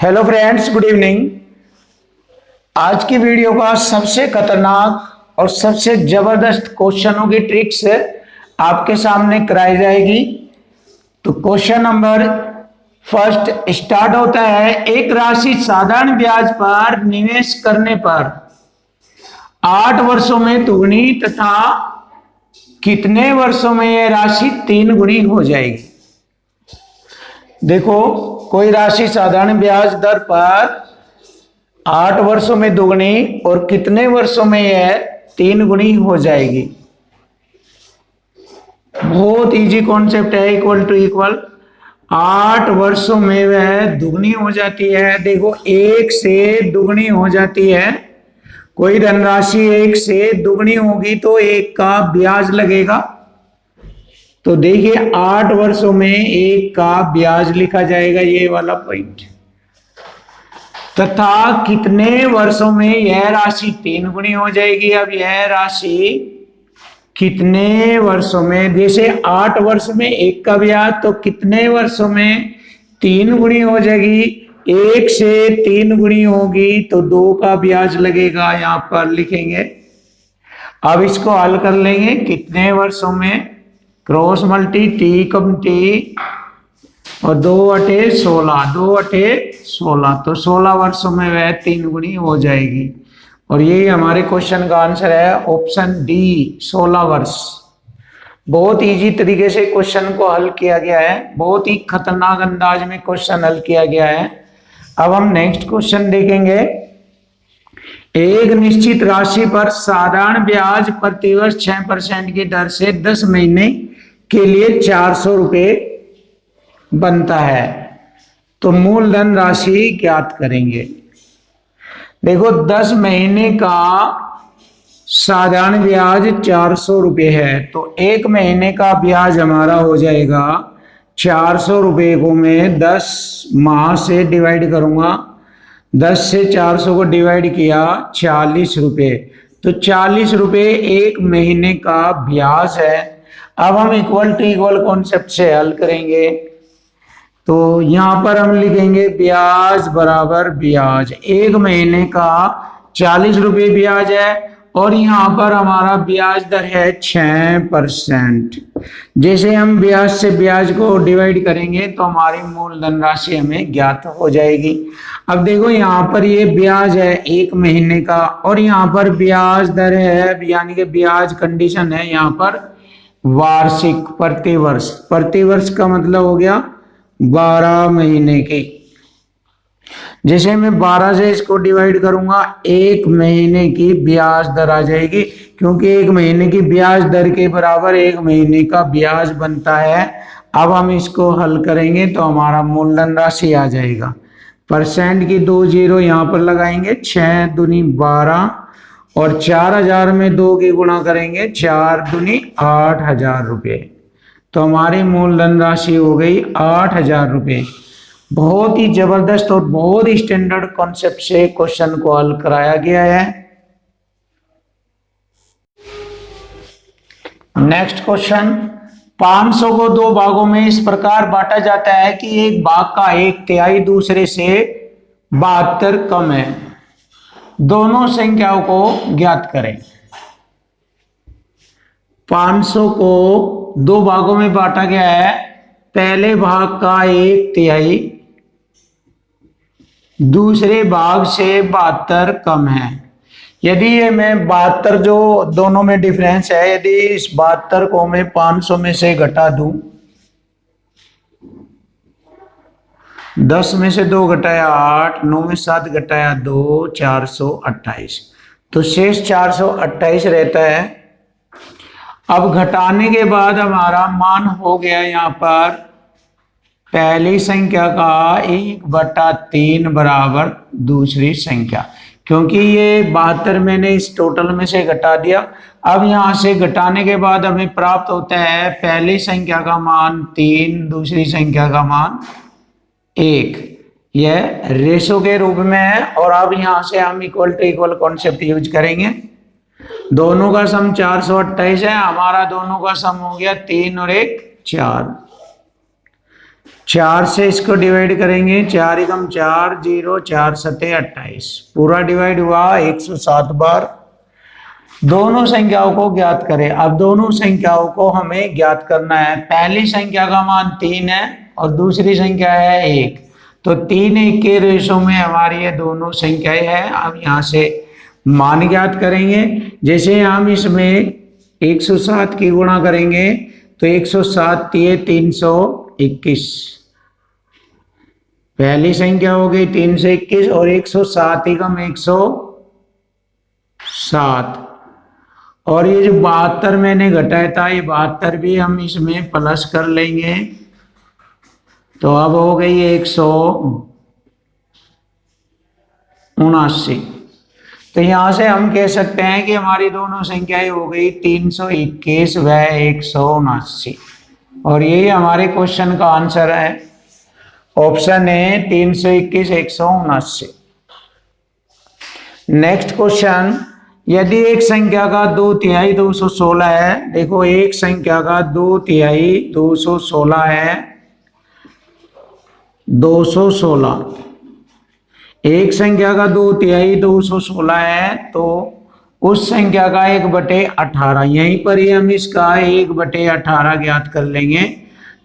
Hello friends, good evening. आज की video का सबसे खतरनाक और सबसे जबरदस्त क्वेश्चनों की ट्रिक्स आपके सामने कराई जाएगी। तो क्वेश्चन नंबर फर्स्ट स्टार्ट होता है। एक राशि साधारण ब्याज पर निवेश करने पर 8 वर्षों में दुगनी तथा कितने वर्षों में यह राशि 3 गुनी हो जाएगी। देखो, कोई राशि साधारण ब्याज दर पर 8 वर्षों में दुगनी और कितने वर्षों में यह 3 गुनी हो जाएगी। बहुत इजी कॉन्सेप्ट है। इक्वल टू इक्वल 8 वर्षों में वह दुगनी हो जाती है। देखो, 1 से दुगनी हो जाती है। कोई धनराशि 1 से दुगनी होगी तो 1 का ब्याज लगेगा। तो देखिए, 8 वर्षों में 1 का ब्याज लिखा जाएगा, ये वाला पॉइंट। तथा कितने वर्षों में यह राशि 3 गुनी हो जाएगी। अब यह राशि कितने वर्षों में, जैसे 8 वर्ष में 1 का ब्याज, तो कितने वर्षों में 3 गुनी हो जाएगी। 1 से 3 गुनी होगी तो 2 का ब्याज लगेगा, यहां पर लिखेंगे। अब इसको हल कर लेंगे। कितने वर्षों में, क्रॉस मल्टी, टी कम टी और 2 अठे 16, 2 अठे 16, तो 16 वर्षों में वह 3 गुनी हो जाएगी। और ये हमारे क्वेश्चन का आंसर है ऑप्शन डी, 16 वर्ष। बहुत इजी तरीके से क्वेश्चन को हल किया गया है। बहुत ही खतरनाक अंदाज में क्वेश्चन हल किया गया है। अब हम नेक्स्ट क्वेश्चन देखेंगे। एक निश्चित राशि पर साधारण ब्याज प्रतिवर्ष 6% की दर से 10 महीने के लिए 400 रुपये बनता है। तो मूलधन राशि ज्ञात करेंगे। देखो, 10 महीने का साधारण ब्याज 400 रुपये है, तो 1 महीने का ब्याज हमारा हो जाएगा 400 रुपये को मैं 10 माह से डिवाइड करूंगा। 10 से 400 को डिवाइड किया 40 रुपये, तो 40 रुपये 1 महीने का ब्याज है। अब हम इक्वल टू इक्वल कॉन्सेप्ट से हल करेंगे। तो यहां पर हम लिखेंगे ब्याज बराबर ब्याज। 1 महीने का 40 रुपये ब्याज है और यहां पर हमारा ब्याज दर है 6%। जैसे हम ब्याज से ब्याज को डिवाइड करेंगे तो हमारी मूलधन राशि हमें ज्ञात हो जाएगी। अब देखो, यहाँ पर ये ब्याज है 1 महीने का और यहाँ पर ब्याज दर है, यानी कि ब्याज कंडीशन है यहाँ पर वार्षिक, प्रतिवर्ष। प्रतिवर्ष का मतलब हो गया 12 महीने की। जैसे मैं 12 से इसको डिवाइड करूंगा, 1 महीने की ब्याज दर आ जाएगी, क्योंकि 1 महीने की ब्याज दर के बराबर 1 महीने का ब्याज बनता है। अब हम इसको हल करेंगे तो हमारा मूलधन राशि आ जाएगा। परसेंट की 2 जीरो यहां पर लगाएंगे, 6 दूनी 12 और 4000 में 2 की गुणा करेंगे, 4 दूनी 8000 रुपये। तो हमारी मूलधन राशि हो गई 8000 रुपये। बहुत ही जबरदस्त और बहुत ही स्टैंडर्ड कॉन्सेप्ट से क्वेश्चन को हल कराया गया है। नेक्स्ट क्वेश्चन, 500 को 2 भागों में इस प्रकार बांटा जाता है कि एक भाग का 1/3 दूसरे से 72 कम है। दोनों संख्याओं को ज्ञात करें। 500 को 2 भागों में बांटा गया है। पहले भाग का 1/3 दूसरे भाग से 72 कम है। यदि ये मैं 72, जो दोनों में डिफरेंस है, यदि इस 72 को मैं 500 में से घटा दूं, 10 में से 2 घटाया 8, 9 में 7 घटाया 2, 428, तो शेष 428 रहता है। अब घटाने के बाद हमारा मान हो गया यहाँ पर पहली संख्या का 1/3 बराबर दूसरी संख्या, क्योंकि ये 72 मैंने इस टोटल में से घटा दिया। अब यहां से घटाने के बाद हमें प्राप्त होता है पहली संख्या का मान 3, दूसरी संख्या का मान 1। यह रेशो के रूप में है। और अब यहां से हम equal to equal concept use करेंगे। दोनों का सम 428 है। हमारा दोनों का सम हो गया 3 और 1 4। 4 से इसको डिवाइड करेंगे, 4 एकम 4, 0, 4 सते 28, पूरा डिवाइड हुआ 107 बार। दोनों संख्याओं को ज्ञात करें। अब दोनों संख्याओं को हमें ज्ञात करना है। पहली संख्या का मान 3 है और दूसरी संख्या है 1, तो 3 1 के रेशो में हमारी ये दोनों संख्याएं हैं। अब यहाँ से मान ज्ञात करेंगे। जैसे हम इसमें 107 की गुणा करेंगे तो 107 321, पहली संख्या हो गई 321 और 107 एकम 107, और ये जो 72 मैंने घटाया था, ये 72 भी हम इसमें प्लस कर लेंगे, तो अब हो गई 179। तो यहां से हम कह सकते हैं कि हमारी दोनों संख्याएं हो गई 321 व 179, और यही हमारे क्वेश्चन का आंसर है। ऑप्शन है 321 179। नेक्स्ट क्वेश्चन, यदि एक संख्या का 2/3 216 है, देखो एक संख्या का 2/3 216 है, 216, एक संख्या का 2/3 216 है, तो उस संख्या का 1/18, यहीं पर ही हम इसका 1/18 ज्ञात कर लेंगे,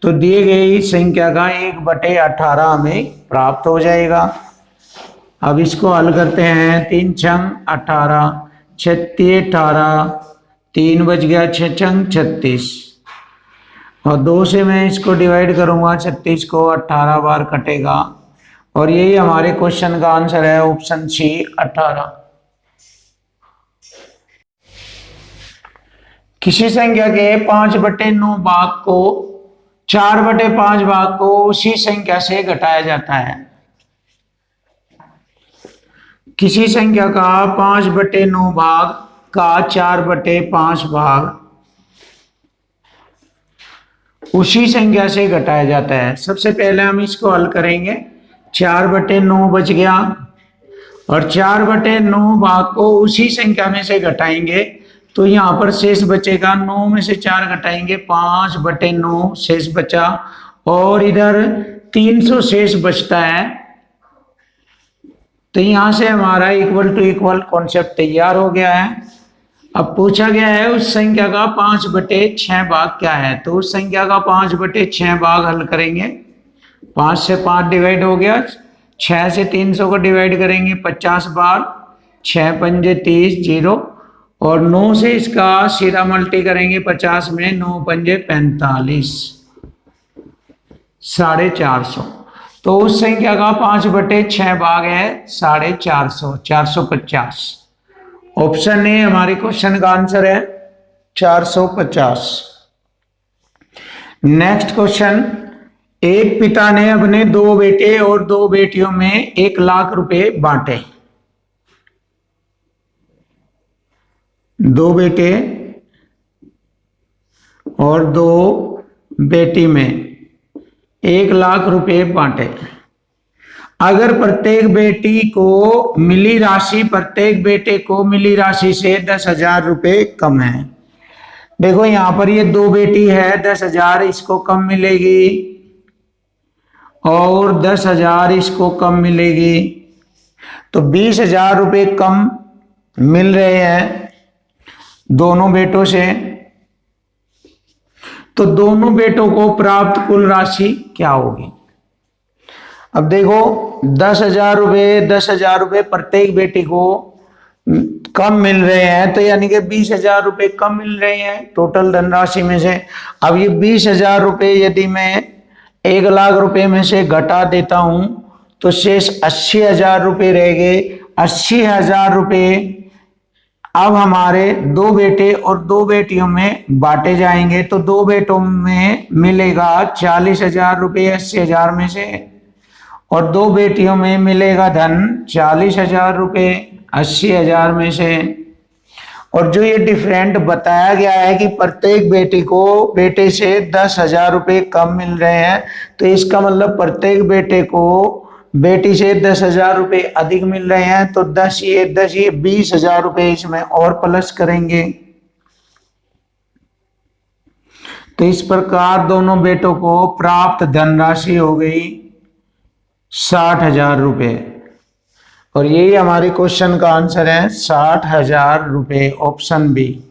तो दिए गई संख्या का 1/18 हमें प्राप्त हो जाएगा। अब इसको हल करते हैं। 3 छंग 18, 36 18, 3 बच गया, 6 छंग 36, और 2 से मैं इसको डिवाइड करूंगा, 36 को 18 बार कटेगा, और यही हमारे क्वेश्चन का आंसर है, ऑप्शन सी 18। किसी संख्या के 5/9 भाग को 4/5 भाग को उसी संख्या से घटाया जाता है। किसी संख्या का 5/9 भाग का 4/5 भाग उसी संख्या से घटाया जाता है। सबसे पहले हम इसको हल करेंगे। 4/9 बच गया, और 4/9 भाग को उसी संख्या में से घटाएंगे, तो यहाँ पर शेष बचेगा, 9 में से 4 घटाएंगे, 5/9 शेष बचा, और इधर 300 शेष बचता है। तो यहां से हमारा इक्वल टू इक्वल कॉन्सेप्ट तैयार हो गया है। अब पूछा गया है उस संख्या का 5/6 भाग क्या है, तो उस संख्या का 5/6 भाग हल करेंगे। 5 से 5 डिवाइड हो गया, 6 से 300 को डिवाइड करेंगे 50 बार, 6 पंजे 30 0, और 9 से इसका सीधा मल्टी करेंगे 50 में, 9 पंजे 45, 450। तो उस संख्या का 5/6 भाग है 450, 450। ऑप्शन ए हमारे क्वेश्चन का आंसर है 450। नेक्स्ट क्वेश्चन, एक पिता ने अपने 2 बेटे और 2 बेटियों में 1 लाख रुपए बांटे। 2 बेटे और 2 बेटी में 1 लाख रुपए बांटे। अगर प्रत्येक बेटी को मिली राशि प्रत्येक बेटे को मिली राशि से 10,000 रुपए कम है। देखो यहां पर ये 2 बेटी है, 10,000 इसको कम मिलेगी और 10,000 इसको कम मिलेगी, तो 20,000 रुपए कम मिल रहे हैं दोनों बेटों से। तो दोनों बेटों को प्राप्त कुल राशि क्या होगी? अब देखो 10,000 रुपये 10,000 रुपये प्रत्येक बेटी को कम मिल रहे हैं, तो यानी कि 20,000 रुपये कम मिल रहे हैं टोटल धनराशि में से। अब ये 20,000 रुपये यदि मैं 1 लाख रुपए में से घटा देता हूं तो शेष 80,000 रुपये रह गए। 80,000 रुपये अब हमारे 2 बेटे और 2 बेटियों में बांटे जाएंगे, तो 2 बेटों में मिलेगा 40,000 रुपये 80,000 में से, और 2 बेटियों में मिलेगा धन 40,000 रुपये 80,000 में से। और जो ये डिफरेंट बताया गया है कि प्रत्येक बेटी को बेटे से 10,000 रुपये कम मिल रहे हैं, तो इसका मतलब प्रत्येक बेटे को बेटी से 10,000 रुपये अधिक मिल रहे हैं, तो 10 ये 20,000 रुपये इसमें और प्लस करेंगे। तो इस प्रकार दोनों बेटों को प्राप्त धनराशि हो गई 60,000 रुपये। और यही हमारे क्वेश्चन का आंसर है 60,000 रुपये, ऑप्शन बी।